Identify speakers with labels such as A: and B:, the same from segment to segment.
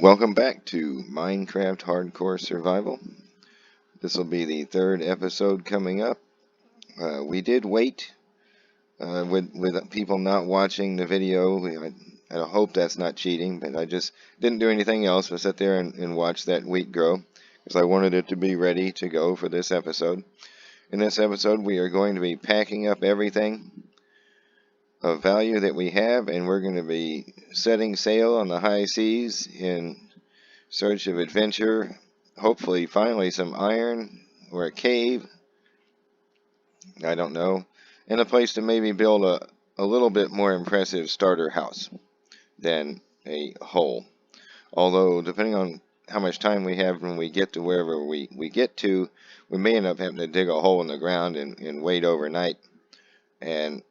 A: Welcome back to Minecraft Hardcore Survival. This will be the third episode coming up. We did wait with people not watching the video. I hope that's not cheating, but I just didn't do anything else but sit there and watch that wheat grow because I wanted it to be ready to go for this episode. In this episode, we are going to be packing up everything of value that we have, and we're going to be setting sail on the high seas in search of adventure, hopefully finally some iron or a cave, I don't know, and a place to maybe build a little bit more impressive starter house than a hole. Although, depending on how much time we have when we get to wherever we get to, we may end up having to dig a hole in the ground and wait overnight and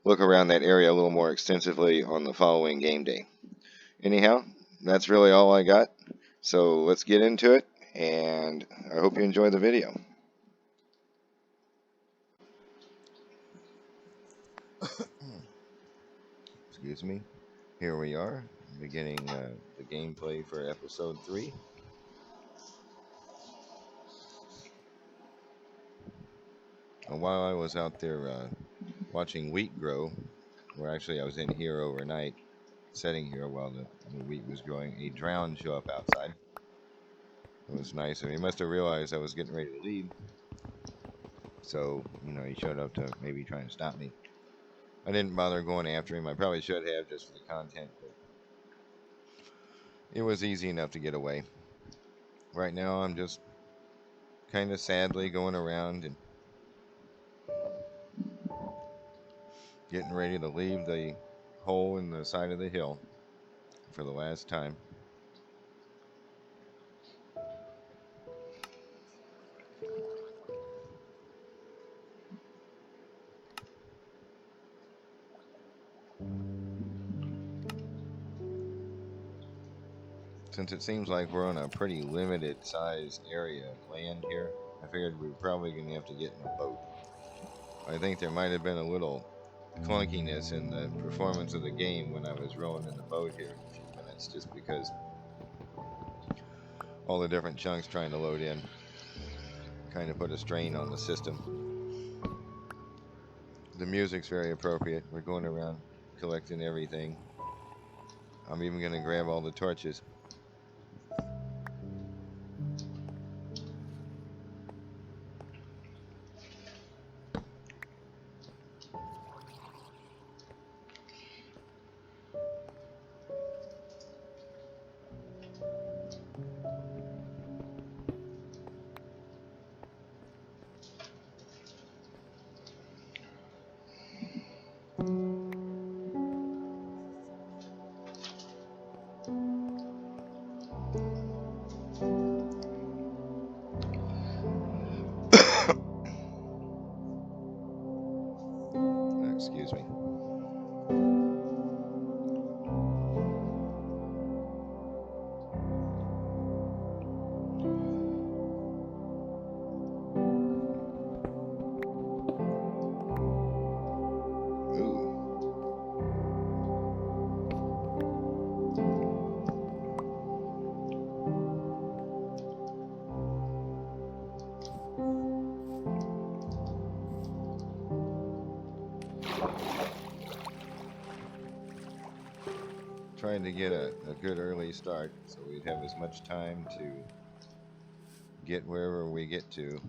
A: look around that area a little more extensively on the following game day. Anyhow, that's really all I got. So let's get into it, and I hope you enjoy the video. Excuse me. Here we are, beginning the gameplay for episode 3. And while I was out there watching wheat grow, or actually I was in here overnight, sitting here while the wheat was growing, a drown showed up outside. It was nice, and he must have realized I was getting ready to leave. So, he showed up to maybe try and stop me. I didn't bother going after him. I probably should have just for the content, but it was easy enough to get away. Right now, I'm just kind of sadly going around and getting ready to leave the hole in the side of the hill for the last time. Since it seems like we're on a pretty limited sized area of land here, I figured we were probably going to have to get in a boat. I think there might have been a little clunkiness in the performance of the game when I was rowing in the boat here in a few minutes, just because all the different chunks trying to load in kind of put a strain on the system. The music's very appropriate. We're going around collecting everything. I'm even going to grab all the torches. Excuse me. Trying to get a good early start so we'd have as much time to get wherever we get to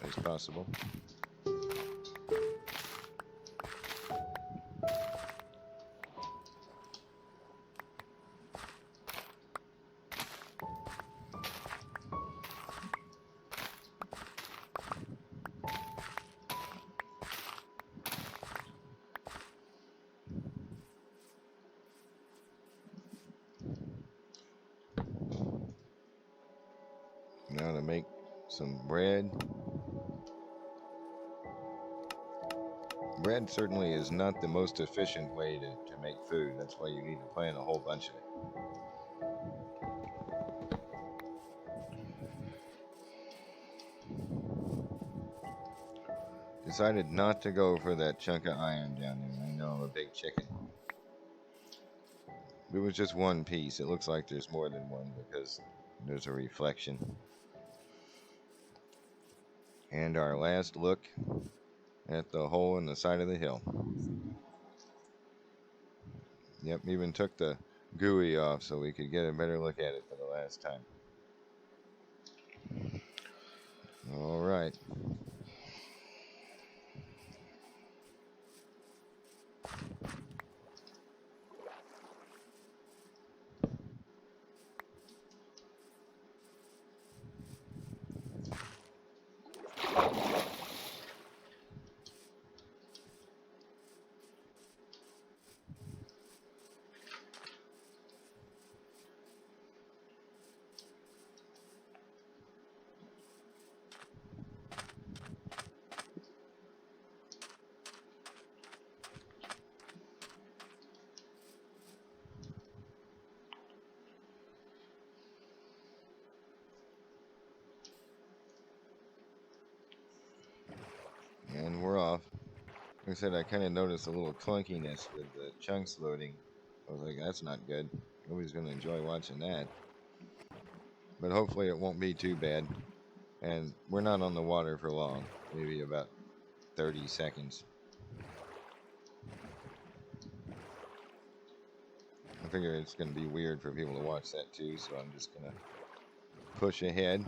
A: as possible. Now to make some bread. Bread certainly is not the most efficient way to make food. That's why you need to plant a whole bunch of it. Decided not to go for that chunk of iron down there. I know I'm a big chicken. It was just one piece. It looks like there's more than one because there's a reflection. And our last look at the hole in the side of the hill. Yep, even took the GUI off so we could get a better look at it for the last time. All right. And we're off. Like I said, I kind of noticed a little clunkiness with the chunks loading. I was like, that's not good. Nobody's going to enjoy watching that. But hopefully it won't be too bad. And we're not on the water for long. Maybe about 30 seconds. I figure it's going to be weird for people to watch that too, so I'm just going to push ahead.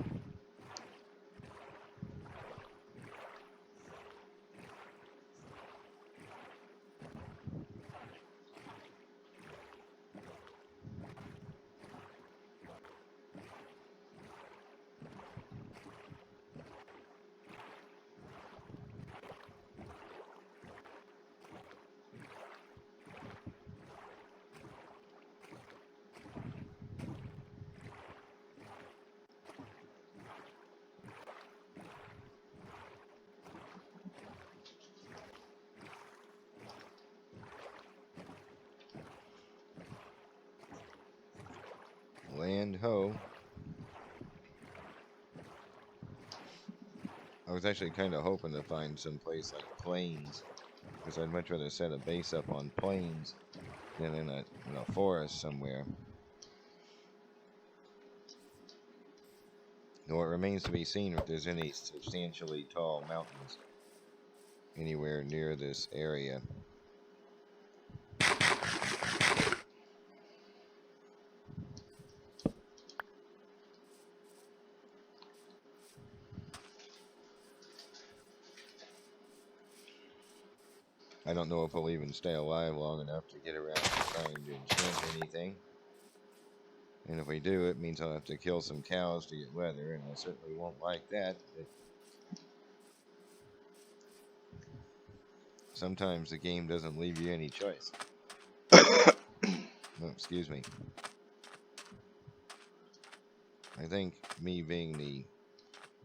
A: Land ho. I was actually kind of hoping to find some place like Plains, because I'd much rather set a base up on Plains than in a forest somewhere. Though it remains to be seen if there's any substantially tall mountains anywhere near this area. I don't know if we'll even stay alive long enough to get around to trying to enchant anything. And if we do, it means I'll have to kill some cows to get leather, and I certainly won't like that. But sometimes the game doesn't leave you any choice. Oh, excuse me. I think me being the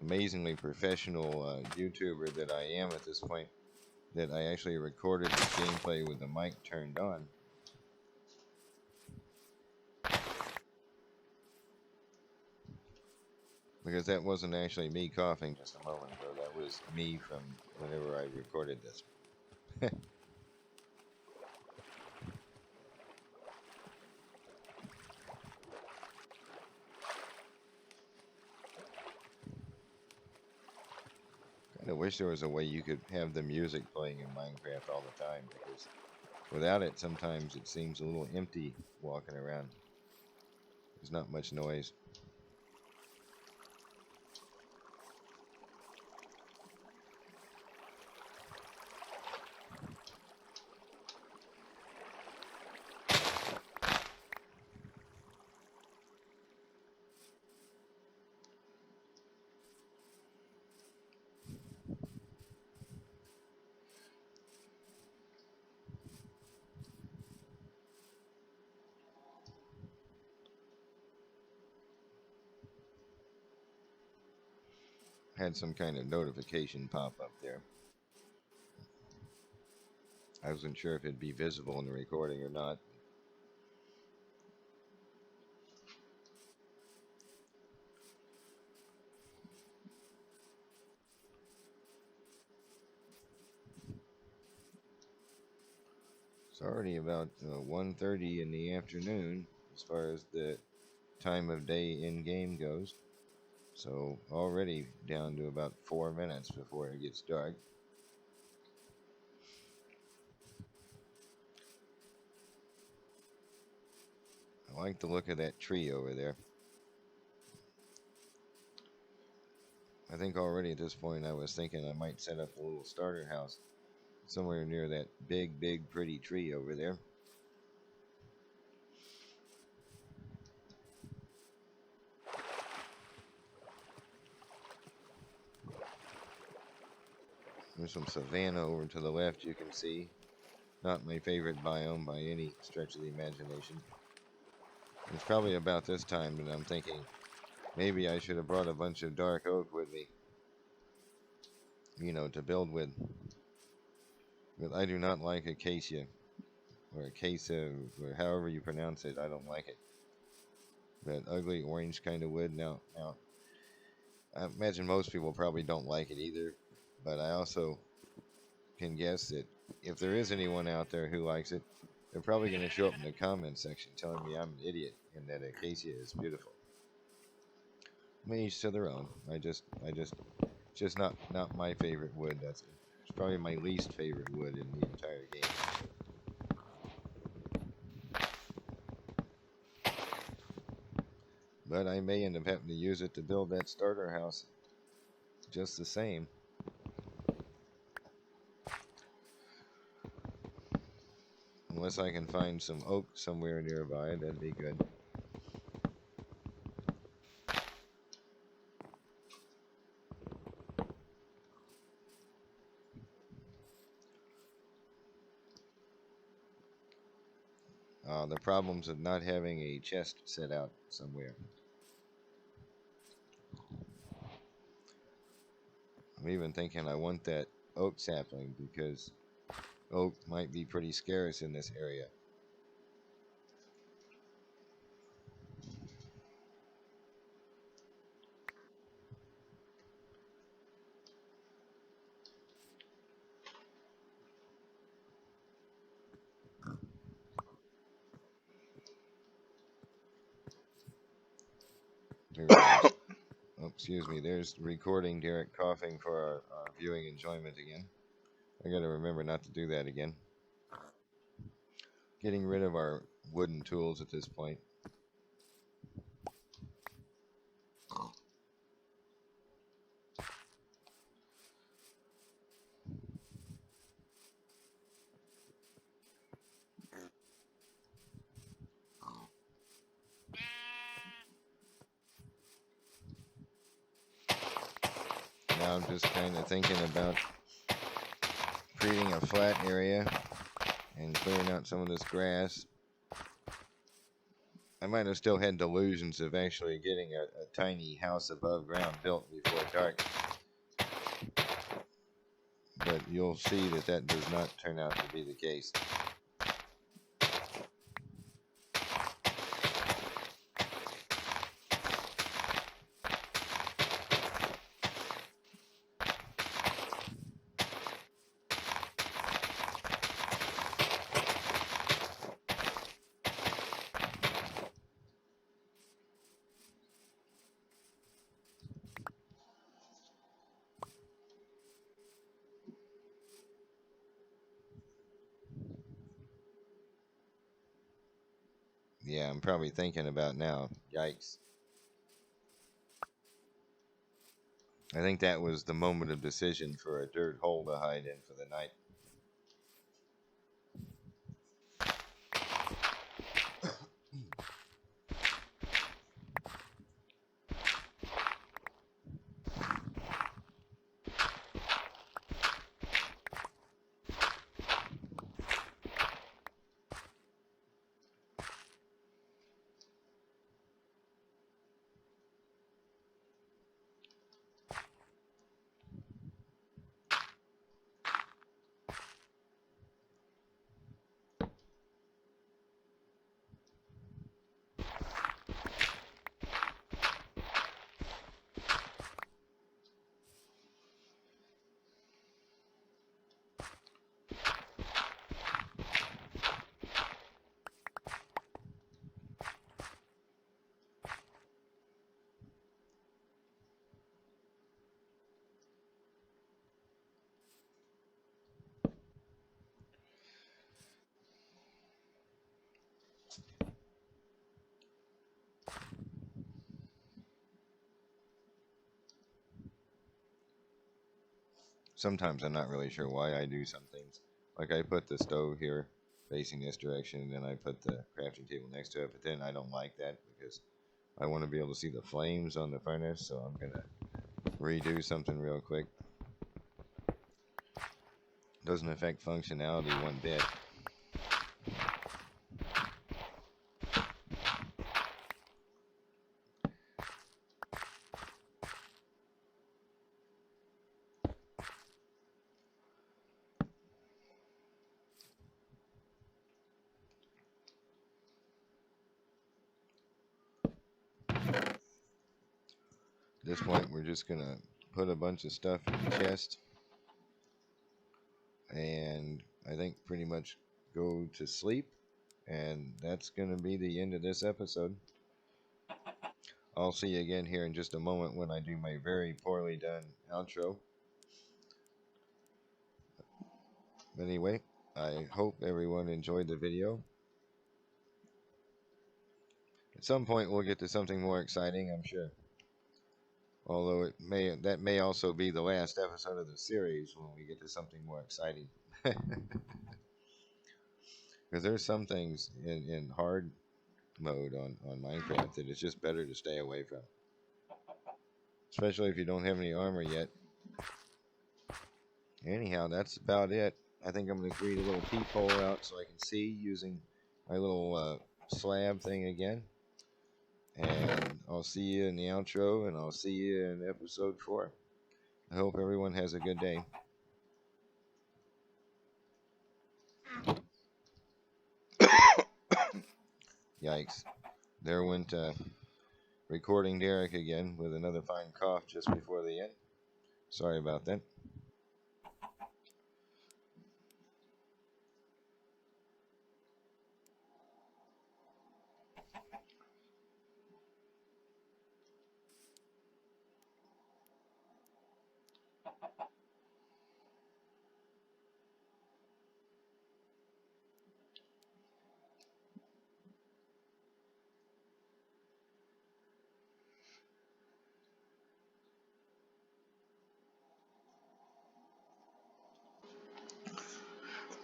A: amazingly professional YouTuber that I am at this point, that I actually recorded the gameplay with the mic turned on. Because that wasn't actually me coughing just a moment ago. That was me from whenever I recorded this. I wish there was a way you could have the music playing in Minecraft all the time, because without it, sometimes it seems a little empty walking around. There's not much noise. Had some kind of notification pop up there. I wasn't sure if it'd be visible in the recording or not. already about 1:30 in the afternoon as far as the time of day in game goes. So already down to about 4 minutes before it gets dark. I like the look of that tree over there. I think already at this point I was thinking I might set up a little starter house somewhere near that big, pretty tree over there. There's some savanna over to the left you can see. Not my favorite biome by any stretch of the imagination. It's probably about this time that I'm thinking maybe I should have brought a bunch of dark oak with me, to build with. But I do not like acacia, or acacia, or however you pronounce it. I don't like it. That ugly orange kind of wood. Now, I imagine most people probably don't like it either, but I also can guess that if there is anyone out there who likes it, they're probably going to show up in the comment section telling me I'm an idiot and that acacia is beautiful. Each to their own. Just not my favorite wood. It's probably my least favorite wood in the entire game. But I may end up having to use it to build that starter house just the same. Unless I can find some oak somewhere nearby, that'd be good. The problems of not having a chest set out somewhere. I'm even thinking I want that oak sapling because oak might be pretty scarce in this area. Oh, excuse me, there's recording Derek coughing for our viewing enjoyment again. I gotta remember not to do that again. Getting rid of our wooden tools at this point. Now I'm just kind of thinking about creating a flat area and clearing out some of this grass. I might have still had delusions of actually getting a tiny house above ground built before dark. But you'll see that does not turn out to be the case. Yeah, I'm probably thinking about now. Yikes. I think that was the moment of decision for a dirt hole to hide in for the night. sometimes I'm not really sure why I do some things. Like I put the stove here facing this direction, and then I put the crafting table next to it, but then I don't like that because I want to be able to see the flames on the furnace, so I'm going to redo something real quick. Doesn't affect functionality one bit. At this point, we're just going to put a bunch of stuff in the chest, and I think pretty much go to sleep, and that's going to be the end of this episode. I'll see you again here in just a moment when I do my very poorly done outro. Anyway, I hope everyone enjoyed the video. At some point we'll get to something more exciting, I'm sure. Although that may also be the last episode of the series when we get to something more exciting. Because there's some things in hard mode on Minecraft that it's just better to stay away from. Especially if you don't have any armor yet. Anyhow, that's about it. I think I'm going to create a little peephole out so I can see using my little slab thing again. And I'll see you in the outro, and I'll see you in episode 4. I hope everyone has a good day. Yikes. There went Recording Derek again with another fine cough just before the end. Sorry about that.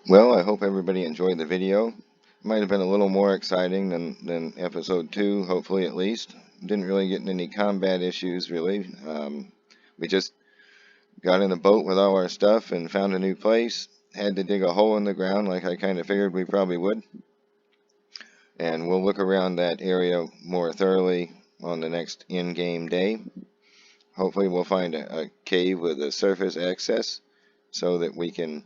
A: Well, I hope everybody enjoyed the video. Might have been a little more exciting than episode 2, hopefully at least. Didn't really get in any combat issues, really. We just got in a boat with all our stuff and found a new place. Had to dig a hole in the ground like I kind of figured we probably would. And we'll look around that area more thoroughly on the next in-game day. Hopefully we'll find a cave with a surface access so that we can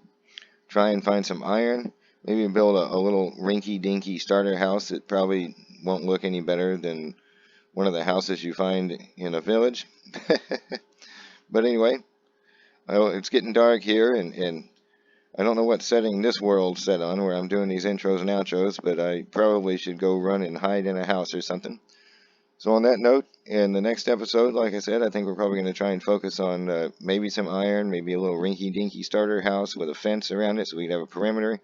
A: try and find some iron. Maybe build a little rinky-dinky starter house that probably won't look any better than one of the houses you find in a village. But anyway, it's getting dark here, and I don't know what setting this world's set on where I'm doing these intros and outros, but I probably should go run and hide in a house or something. So on that note, in the next episode, like I said, I think we're probably going to try and focus on maybe some iron, maybe a little rinky-dinky starter house with a fence around it so we can have a perimeter.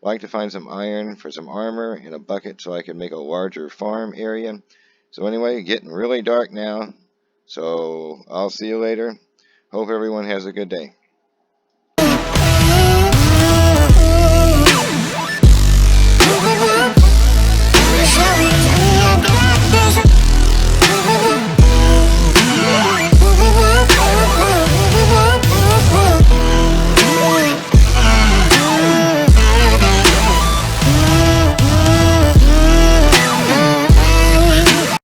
A: I'd like to find some iron for some armor and a bucket so I can make a larger farm area. So anyway, getting really dark now, so I'll see you later. Hope everyone has a good day.